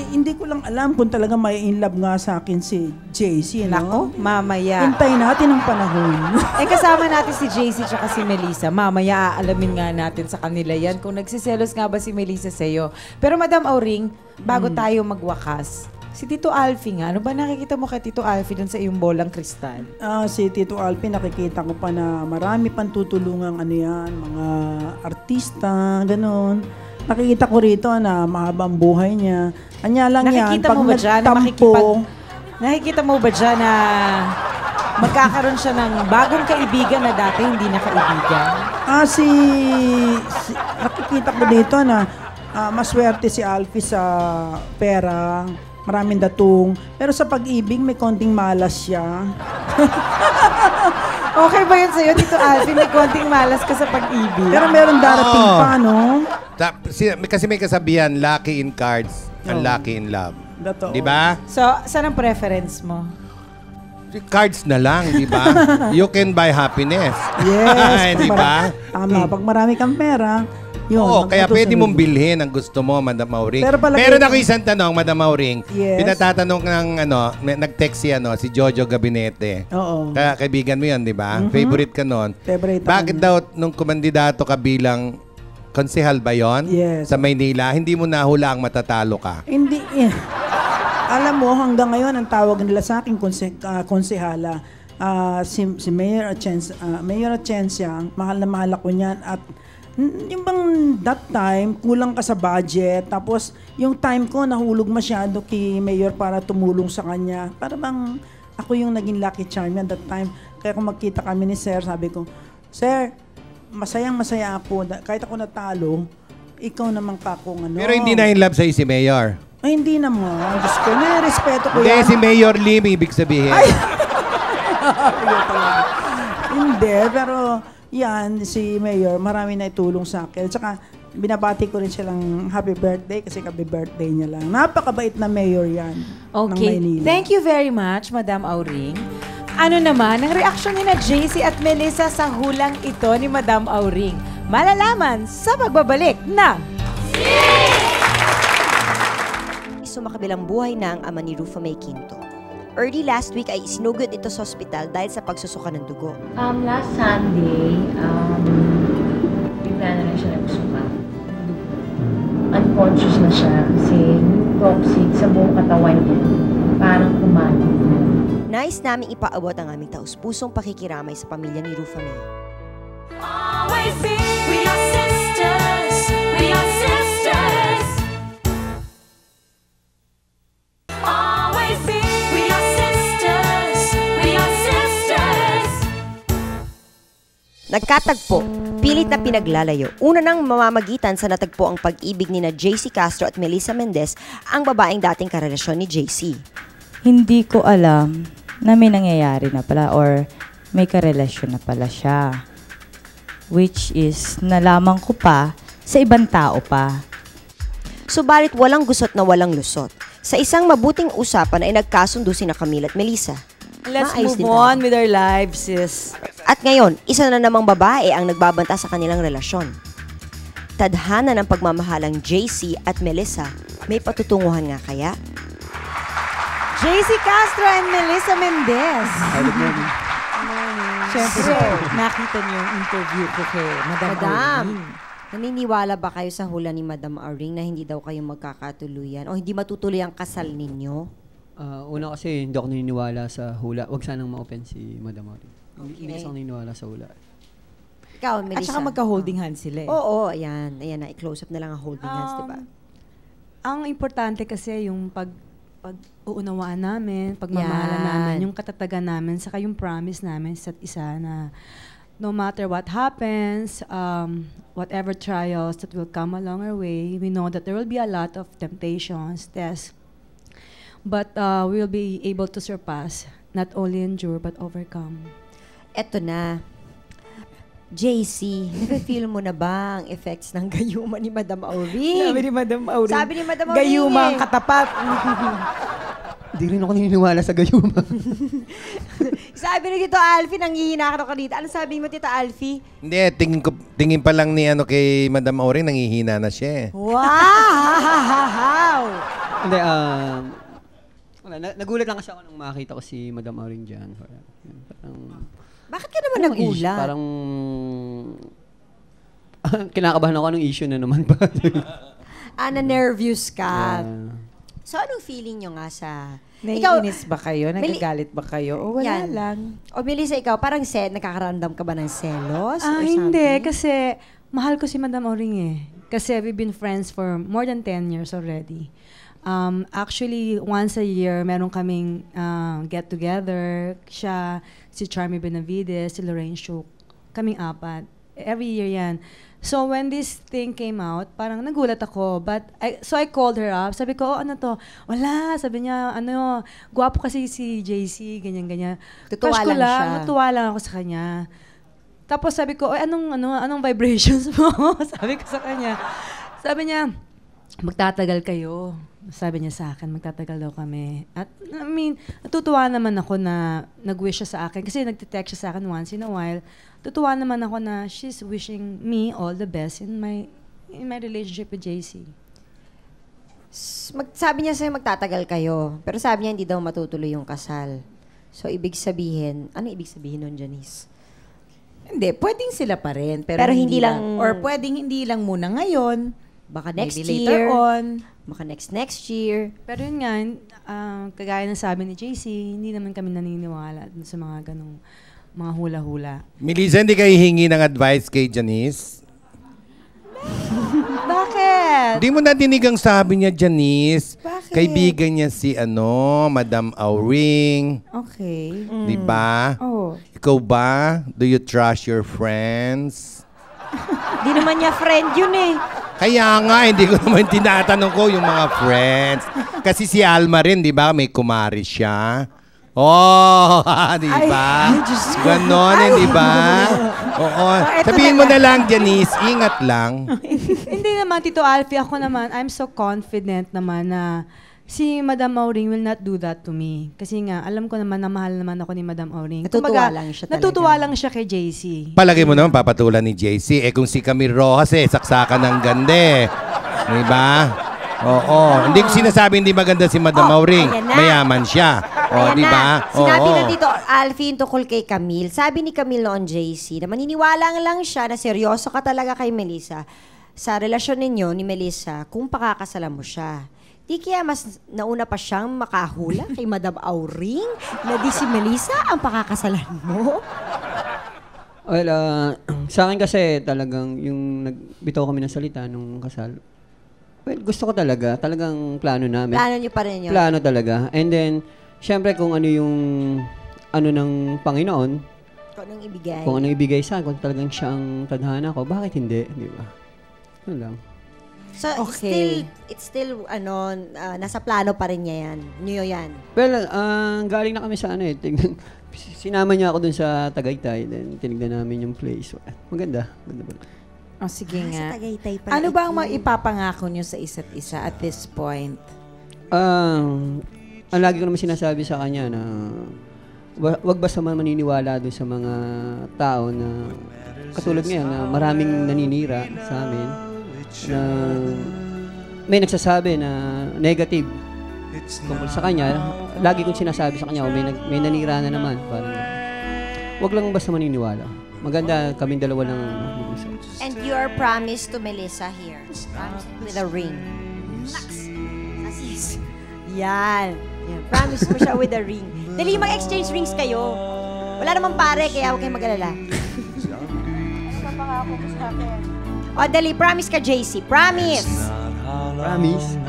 S10: Hindi ko lang alam kung talaga may in love nga sa akin si JC, no?
S3: Nako, mamaya.
S10: Hintay natin ang panahon.
S3: Kasama natin si JC tsaka si Melissa. Mamaya aalamin nga natin sa kanila yan kung nagsiselos nga ba si Melissa sa'yo. Pero Madam Auring, bago tayo magwakas, si Tito Alfie nga, ano ba nakikita mo kay Tito Alfie dun sa iyong bolang kristal?
S10: Si Tito Alfie, nakikita ko pa na marami pang tutulungang mga artista, ganun. Nakikita ko rito na mahabang buhay niya. Anya lang yan,
S3: Nakikita
S10: pag
S3: mo ba dyan na nakikita mo ba dyan na magkakaroon siya ng bagong kaibigan na dati hindi na kaibigan?
S10: Nakikita ko dito na maswerte si Alfie sa pera, maraming datong, pero sa pag-ibig may konting malas siya.
S3: Okay ba yun sa'yo, Tito Alfie? May konting malas ka sa pag-ibig?
S10: Pero meron darating pa, no?
S9: Kasi may kasabihan, lucky in cards and lucky in love.
S10: Totoo.
S9: Di ba?
S3: So, saan ang preference mo?
S9: Cards na lang, di ba? You can buy happiness.
S10: Yes.
S9: Di ba?
S10: Tama. Pag marami kang pera, yun.
S9: Oo, kaya pwede mong bilhin ang gusto mo, Madam Auring.
S10: Pero
S9: Meron ako isang tanong, Madam Auring.
S10: Yes.
S9: Pinatatanong ng nag-text si Jojo Gabinete.
S10: Oo.
S9: Kaibigan mo yun, di ba? Favorite ka nun.
S10: Favorite
S9: Bakit daw nung kumandidato ka bilang konsehal ba yun?
S10: Yes.
S9: Sa Maynila, hindi mo nahula ang matatalo ka?
S10: Hindi. Alam mo, hanggang ngayon, ang tawag nila sa akin konsehala. Si Mayor Atienza, mahal na mahal ako niyan at Yung bang that time, kulang ka sa budget, tapos yung time ko nahulog masyado kay Mayor para tumulong sa kanya. Para bang ako yung naging lucky charm at that time. Kaya kung magkita kami ni Sir, sabi ko, Sir, masayang-masaya po. Kahit ako natalo, ikaw naman pa kung ano.
S9: Pero hindi na in love sa'yo si Mayor.
S10: Ay, hindi naman. Diyos ko, nare-respeto ko
S9: Hindi,
S10: yan.
S9: si Mayor Lim, ibig sabihin.
S10: Hindi, pero yan, si Mayor, marami na itulong sa akin. Tsaka, binabati ko rin siya lang happy birthday kasi birthday niya lang. Napakabait na Mayor yan ng
S3: Okay.
S10: Maynila.
S3: Thank you very much, Madam Auring. Ano naman ang reaksyon ni na JC at Melissa sa hulang ito ni Madam Auring? Malalaman sa pagbabalik ng
S2: Sumakabilang buhay na ang ama ni Rufa May Quinto. Early last week ay isinugod ito sa ospital dahil sa pagsusuka ng dugo.
S11: Last Sunday, bigla na lang siya nagsuka. Unconscious na siya kasi yung toxic sa buong katawan niya, parang kumalo.
S2: Nais naming ipaabot ang aming taus-pusong pakikiramay sa pamilya ni Rufa May.
S1: Always be, we are sisters, we are sisters. Always be, we are sisters, we are sisters.
S2: Nagkatagpo, pilit na pinaglalayo. Una nang mamamagitan sa natagpo ang pag-ibig ni na JC Castro at Melissa Mendez, ang babaeng dating karelasyon ni JC.
S12: Hindi ko alam na may nangyayari na pala or may karelasyon na pala siya. Which is, nalaman ko pa sa ibang tao pa.
S2: Subalit walang gusot na walang lusot. Sa isang mabuting usapan ay nagkasundo sina Camille at Melissa.
S3: Let's
S2: Maayos
S3: move
S2: din
S3: on
S2: tayo.
S3: with our lives, sis.
S2: At ngayon, isa na namang babae ang nagbabanta sa kanilang relasyon. Tadhana ng pagmamahalang JC at Melissa, may patutunguhan nga kaya?
S3: JC Castro and Melissa Mendez. Siyempre, nakita niyo yung interview ko kay Madam Auring.
S2: Naniniwala ba kayo sa hula ni Madam Auring na hindi daw kayo magkakatuluyan o hindi matutuloy ang kasal ninyo?
S13: Una kasi hindi ako naniniwala sa hula. Huwag sanang ma-open si Madam Auring. Hindi kasi ako naniniwala sa hula.
S2: Ikaw,
S3: At
S2: Melissa.
S3: saka magka-holding hands sila eh.
S2: Oo, ayan. Ayan na, i-close up na lang ang holding hands, diba?
S14: Ang importante kasi yung pag-uunawaan namin, pagmamahalan
S2: Yan.
S14: namin, yung katatagan namin, saka yung promise namin sa isa na no matter what happens, whatever trials that will come along our way, we know that there will be a lot of temptations, tests, but we will be able to surpass, not only endure, but overcome.
S2: Eto na. JC, nafe-feel mo na ba ang effects ng gayuma ni Madam Auring?
S3: Sabi ni Madam Auring.
S2: Sabi ni Madam Auring
S3: Gayuma ang
S2: eh.
S3: katapat.
S13: Hindi rin ako naniniwala sa gayuma.
S2: Sabi ni Tito Alfie, nanghihina ka dito. Ano sabi mo, Tito Alfie?
S9: Hindi, tingin pa lang ni kay Madam Auring, nangihina na siya.
S2: Wow!
S13: Hindi, nagulat lang kasi ako nung makita ko si Madam Auring dyan. Parang,
S2: bakit ka naman nagulat?
S13: Parang kinakabahan ako anong issue na naman ba?
S2: Na-nervous ka. So, anong feeling nyo nga sa...
S3: Naiinis ba kayo? Nagagalit ba kayo? O wala
S2: Yan.
S3: lang.
S2: O Melissa, ikaw, parang nakakaramdam ka ba ng selos? or
S14: Hindi.
S2: something?
S14: Kasi mahal ko si Madam Auring eh. Kasi we've been friends for more than 10 years already. Actually, once a year, meron kaming get-together. Siya, si Charmy Benavides, si Lorraine Shuk. Kaming apat. Every year yan. So when this thing came out, parang nagulat ako. So I called her up. Sabi ko, ano to? Wala. Sabi niya, gwapo kasi si JC, ganyan-ganyan.
S2: Tutuwa
S14: Crush ko
S2: lang siya.
S14: Natuwa lang ako sa kanya. Tapos sabi ko, anong vibrations mo? Sabi ko sa kanya. Sabi niya, magtatagal kayo. Sabi niya sa akin, magtatagal daw kami. At natutuwa naman ako na nag-wish siya sa akin. Kasi nagtitext siya sa akin once in a while. Tutuwa naman ako na she's wishing me all the best in my relationship with JC.
S2: Sabi niya sa'yo magtatagal kayo. Pero sabi niya hindi daw matutuloy yung kasal. So, ibig sabihin, ano ibig sabihin nun, Janice?
S3: Hindi, pwedeng sila pa rin.
S2: Pero hindi lang-
S3: Or pwedeng hindi lang muna ngayon.
S2: Baka next
S3: Maybe
S2: year.
S3: later on.
S2: Baka next year.
S14: Pero yun nga, kagaya ng sabi ni JC, hindi naman kami naniniwala dun sa mga ganong mga hula-hula.
S9: Melissa, hindi kayo hingi ng advice kay Janice? Di mo nadinig ang sabi niya, Janice.
S3: Bakit?
S9: Kaibigan niya si Madam Auring.
S3: Okay.
S9: Di ba?
S3: Oh.
S9: Ikaw ba? Do you trust your friends?
S2: Di naman niya friend yun eh.
S9: Kaya nga, hindi ko naman tinatanong ko yung mga friends. Kasi si Alma rin, di ba? May kumari siya. Oh, di ba? Ganon, di ba? Oo. Sabihin mo na lang, Janice, ingat lang.
S14: Hindi naman, Tito Alfie, ako naman, I'm so confident naman na si Madam Auring will not do that to me. Kasi nga, alam ko naman na mahal naman ako ni Madam Auring.
S2: Natutuwa lang siya talaga.
S14: Natutuwa lang siya kay JC.
S9: Palagay mo naman, papatulan ni JC. Kung si Camille Rojas, saksakan ng ganda. Di ba? Oo. Hindi ko sinasabi hindi maganda si Madam Auring. Mayaman siya.
S2: Ayan
S9: Di ba?
S2: na. Sinabi na dito, Alfie, yung tukol kay Camille. Sabi ni Camille noon, JC, na maniniwala lang siya na seryoso ka talaga kay Melissa sa relasyon ninyo ni Melissa kung pakakasalan mo siya. Di kaya mas nauna pa siyang makahula kay Madam Auring na di si Melissa ang pakakasalan mo?
S13: Well, sa akin kasi talagang yung nagbitaw kami ng salita nung kasal. Well, gusto ko talagang plano namin.
S2: Plano niyo pa rin yun?
S13: Plano talaga. And then, syempre kung ano yung ano ng Panginoon,
S2: kung anong ibigay.
S13: Kung anong ibigay sa akin, kung talagang siya ang tadhana ko, bakit hindi? Di ba? Yun lang.
S2: So, it's still, nasa plano pa rin niya yan. Niyo yan.
S13: Well, galing na kami sa sinama niya ako dun sa Tagaytay, then tinignan namin yung place. Maganda. Maganda ba?
S3: Oh, sige nga.
S2: Sa Tagaytay pala
S3: Ano ba ang maipapangako niyo sa isa't isa at this point?
S13: Ang lagi ko naman sinasabi sa kanya na wag basta maniniwala doon sa mga tao na katulad ngayon na maraming naninira sa amin na may nagsasabi na negative tungkol sa kanya. Lagi kong sinasabi sa kanya, may nanira na naman. Parang, wag lang basta maniniwala. Maganda kaming dalawa lang mag-usap.
S2: And you are promised to Melissa here. Promised with a ring. Sasis. Yan. Promise mo siya with a ring. Dali, mag-exchange rings kayo. Wala namang pare, kaya huwag kayong mag-alala. Ano pa nga ako sa akin? O, dali, promise ka, JC. Promise!
S13: Promise?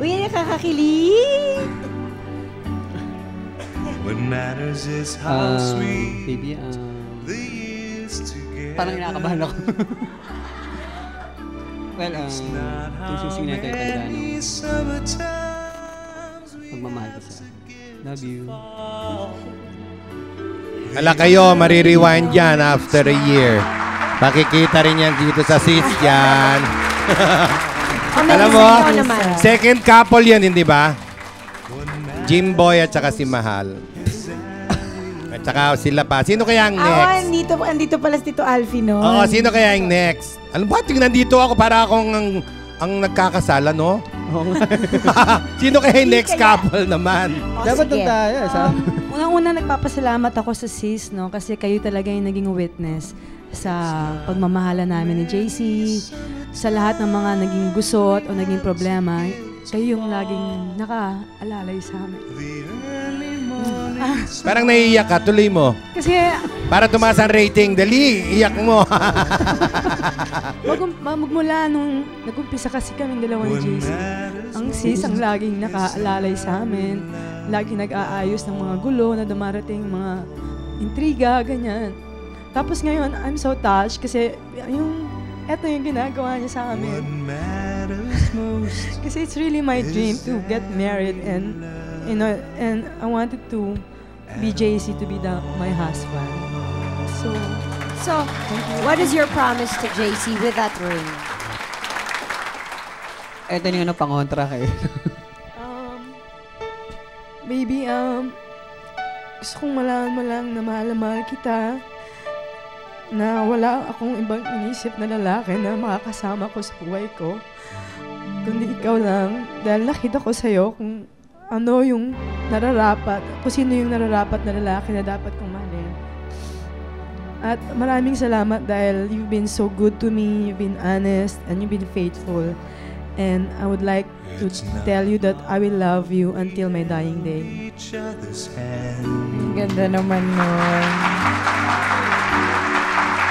S2: Uy, nakakakilig!
S15: What matters is how sweet
S13: baby,
S15: the years together.
S13: parang nakakabahan ako. Well, tusising natin yung tanda ng pagmamahal ko sa love you.
S9: Hala kayo, maririwind yan after a year. Pakikita rin yan dito sa seats yan. Alam mo, second couple yan, hindi ba? Jimboy at saka si Mahal. At saka sila pa. Sino kaya ang next?
S3: Andito pala si Tito Alfie, no?
S9: Oo, sino kaya ang next? Alam mo, nandito ako para akong ang nagkakasala, no? Sino kaya yung next couple naman?
S13: Dapat doon tayo.
S14: Unang-una nagpapasalamat ako sa sis, no? Kasi kayo talaga yung naging witness sa pagmamahala namin ni JC, sa lahat ng mga naging gusot o naging problema. Kayo yung laging nakaalalay sa amin.
S9: Parang naiiyak ka, tuloy mo.
S14: Kasi
S9: para tumaas ang rating, dali, iyak mo.
S14: magmula nung nag-umpisa kasi kaming dalawa ni JC, ang sis ang laging nakaalalay sa amin, laging nag-aayos ng mga gulo na dumarating, mga intriga, ganyan. Tapos ngayon, I'm so touched kasi eto yung ginagawa niya sa amin. Kasi it's really my dream to get married and I wanted to be JC to be my husband.
S2: So, what is your promise to JC with that ring?
S13: Eto yung pangontra kayo.
S14: Baby, gusto kong malaman mo lang na mahal kita. Na wala akong ibang inisip na lalaki na makakasama ko sa buhay ko. Kundi ikaw lang. Dahil nakita ko sa'yo kung ano yung nararapat, kung sino yung nararapat na lalaki na dapat kong mahalin. At maraming salamat dahil you've been so good to me, you've been honest, and you've been faithful. And I would like to tell you that I will love you until my dying day.
S3: Ganda naman nun.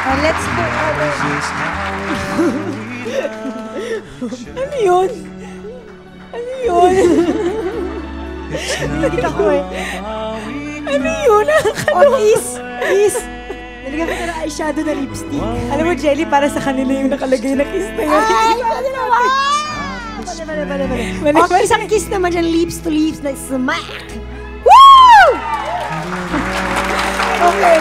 S3: Let's do
S15: Matters is how
S10: Ano yun? Ano yun?
S3: Hindi ako eh.
S10: Ano yun? Oh, kiss. Nalagyan ko na eyeshadow na lipstick. Alam mo, Jelly, para sa kanila yung nakalagay na kiss na yun.
S2: Ay, pwede naman!
S10: Mali.
S2: Okay, isang kiss naman dyan, lips to lips na smack.
S10: Woo! Okay.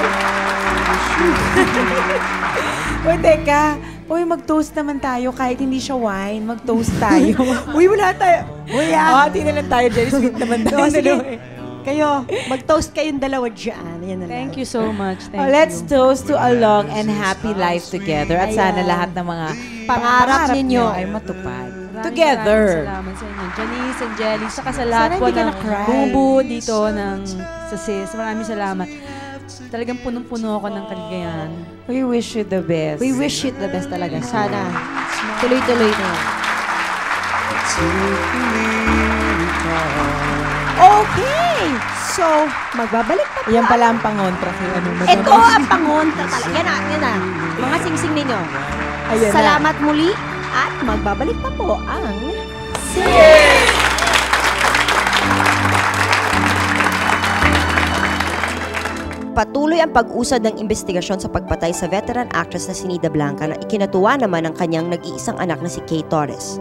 S10: Uy, teka. Uy, mag-toast naman tayo kahit hindi siya wine. Mag-toast tayo. Uy, wala tayo. Uy, hati na lang tayo, Jelly. Sweet naman tayo.
S2: Sige. Kayo, mag-toast kayong dalawa dyan. Yan na lang.
S14: Thank you so much. Thank
S3: Let's
S14: you.
S3: toast to a long and happy life together. At sana lahat ng mga pangarap ninyo ay matupad. Together.
S14: Maraming salamat sa inyo. Janice and Jelly. Saka sa lahat
S3: Sana
S14: po
S3: hindi ka
S14: ng
S3: na-cry.
S14: bumubuo dito sa SIS. Maraming salamat. Talagang punong-puno ako ng kaligayahan.
S3: We wish you the best.
S2: We wish you the best talaga. Sana tuloy-tuloy na yan. Okay! So, magbabalik pa po.
S3: Yan pala ang pangontra kay ano.
S2: Ito ang pangontra talaga. Yan na. Mga singsing ninyo.
S3: Ayan na.
S2: Salamat muli at magbabalik pa po ang Patuloy ang pag-usad ng investigasyon sa pagpatay sa veteran actress na si Nida Blanca na ikinatuwa naman ng kanyang nag-iisang anak na si Kay Torres.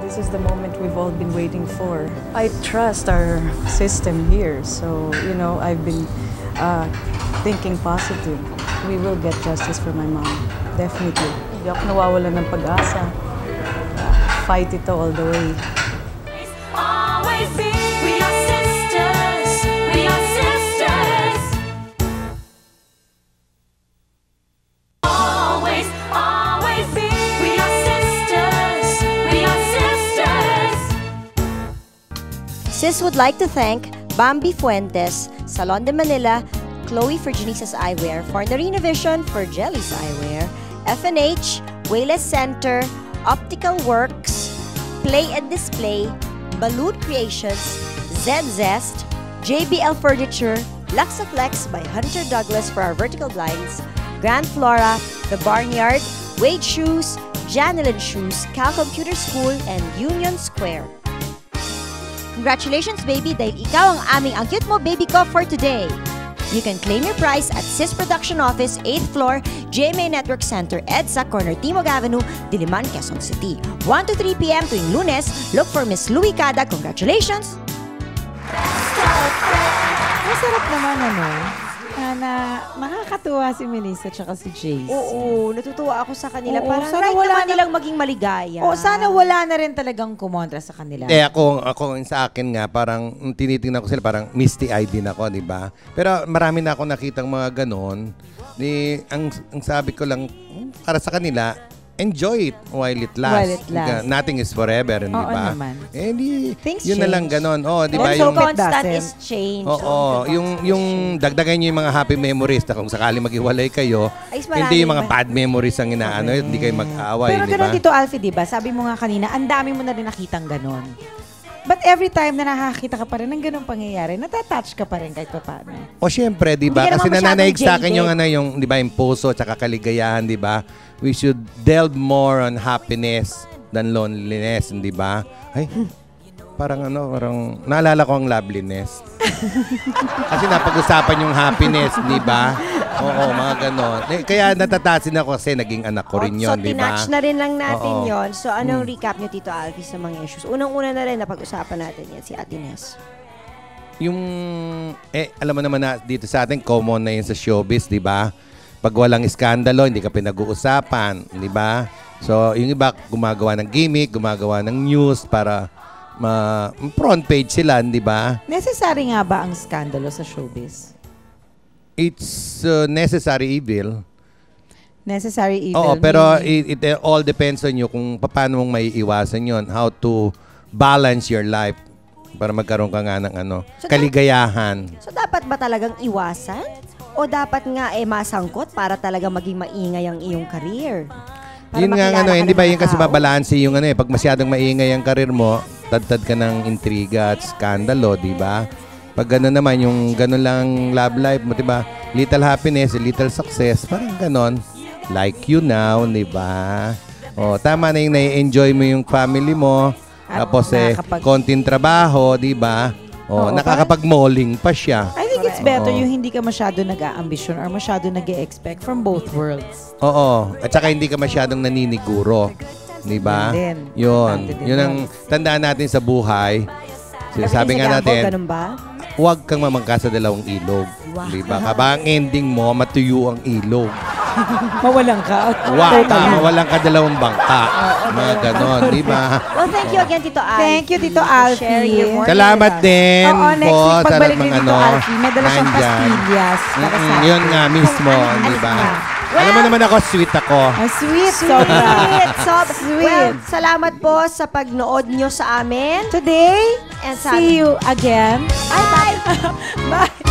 S16: This is the moment we've all been waiting for. I trust our system here, so, you know, I've been thinking positive. We will get justice for my mom. Definitely. Hindi ako nawawalan ng pag-asa. Fight ito all the way.
S1: Always be. We are sisters. We are sisters. Always, always be. We are sisters. We are sisters.
S2: Sis would like to thank Bambi Fuentes, Salon de Manila, Chloe for Janice's Eyewear, for Narina Vision for Jelly's Eyewear, FNH, Wayless Center, Optical Works, Play and Display, Balut Creations, Zest, JBL Furniture, Luxaflex by Hunter Douglas for our vertical blinds, Grand Flora, The Barnyard, Wade Shoes, Janelin Shoes, Cal Computer School, and Union Square. Congratulations, baby, dahil ikaw ang aming ang cute mo baby ko for today. You can claim your prize at SIS Production Office, 8th floor, GMA Network Center, EDSA, corner Timog Avenue, Diliman, Quezon City. 1 to 3 p.m. tuwing Lunes, look for Miss Louie Cada. Congratulations!
S3: Masarap naman na makakatuwa si Melissa at si Jace.
S2: Oo, natutuwa ako sa kanila.
S3: Oo,
S2: Parang
S3: sana
S2: right
S3: wala
S2: naman
S3: na-
S2: nilang maging maligaya.
S3: O sana wala na rin talagang kumontra sa kanila.
S9: Ako sa akin nga, parang tinitingnan ko sila, parang misty-eyed din ako, di ba? Pero marami na ako nakitang mga ganon. Ang sabi ko lang, para sa kanila, enjoy it while it lasts.
S3: While it lasts.
S9: Nothing is forever, di
S3: Oo
S9: ba?
S3: naman.
S2: Things
S9: Yun na lang
S2: change.
S9: ganon. Oh, di ba?
S2: Also, constant is change.
S9: Oo, yung dagdagan nyo yung mga happy memories na kung sakali maghiwalay kayo,
S2: Ay,
S9: hindi yung mga
S2: marami.
S9: bad memories ang inaano, hindi kayo mag-away,
S3: Pero
S9: di ba?
S3: ganun dito, Alfie, di ba? Sabi mo nga kanina, ang dami mo na rin nakitang ganun. But every time na nakakita ka pa rin ng ganung pangyayari, natatouch ka pa rin kahit pa paano.
S9: O syempre, di ba?
S3: Hindi ka
S9: Kasi
S3: naman
S9: nananaig
S3: masyadong
S9: sa akin yung
S3: jaded.
S9: yung di ba, yung puso tsaka kaligayahan, di ba? We should delve more on happiness than loneliness, di ba? Ay, parang naalala ko ang loveliness. Kasi napag-usapan yung happiness, di ba? Oo, mga ganon. Kaya natatasin ako kasi naging anak ko rin yun,
S2: So,
S9: di ba?
S2: tinatch na rin lang natin
S9: Oo.
S2: yon. So, anong recap nyo, Tito Alfie, sa mga issues? Unang-una na rin, napag-usapan natin yan, si Ate Ness.
S9: Yung, alam mo naman na dito sa atin, common na yun sa showbiz, di ba? Pag walang iskandalo, hindi ka pinag-uusapan, di ba? So, yung iba, gumagawa ng gimmick, gumagawa ng news para front page sila, di ba?
S3: Necessary nga ba ang skandalo sa showbiz?
S9: It's necessary evil.
S3: Necessary evil.
S9: Oo, pero
S3: meaning-
S9: it all depends on you kung paano mong maiiwasan yon, how to balance your life para magkaroon ka nga ng kaligayahan.
S2: So, dapat ba talagang iwasan? O dapat nga masangkot para talaga maging maingay ang iyong career? Para
S9: Yun nga
S2: makilala ka
S9: hindi
S2: ng
S9: ba
S2: mga
S9: yun kasi
S2: tao?
S9: mabalanse yung pag masyadong maingay ang karir mo, tad ka ng intriga at skandalo, di ba? Pag gano'n naman, yung gano'n lang love life mo, diba? Little happiness, little success, parang gano'n. Like you now, diba? O, tama na yung nai-enjoy mo yung family mo. Tapos konting trabaho, diba? O, nakakapag-malling pa siya.
S3: I think it's better yung hindi ka masyado nag-aambisyon or masyado nag-expect from both worlds.
S9: Oo. At saka hindi ka masyadong naniniguro. Diba? Yun. Yun ang tandaan natin sa buhay. Sinasabi nga natin,
S2: ganun ba?
S9: huwag kang mamangka sa dalawang ilog. Wow. Diba? Kaba ang ending mo, matuyo ang ilog.
S3: Mawalang ka.
S9: Mawalang ka dalawang bangka. Mga ganon, diba?
S2: Well, thank you again, Tito Alfie.
S3: Thank you, Tito Alfie.
S9: Salamat din
S3: next
S9: po
S3: week,
S9: sa
S3: pagbalik ni
S9: mga
S3: Tito Alfie, may dala siyang pastillas.
S9: Yun nga mismo, diba? Alam mo naman ako, sweet ako.
S3: Sweet.
S2: Sweet. Well, salamat po sa pagnood nyo sa amin
S3: today.
S2: And
S3: see you again.
S2: Bye.
S3: Bye.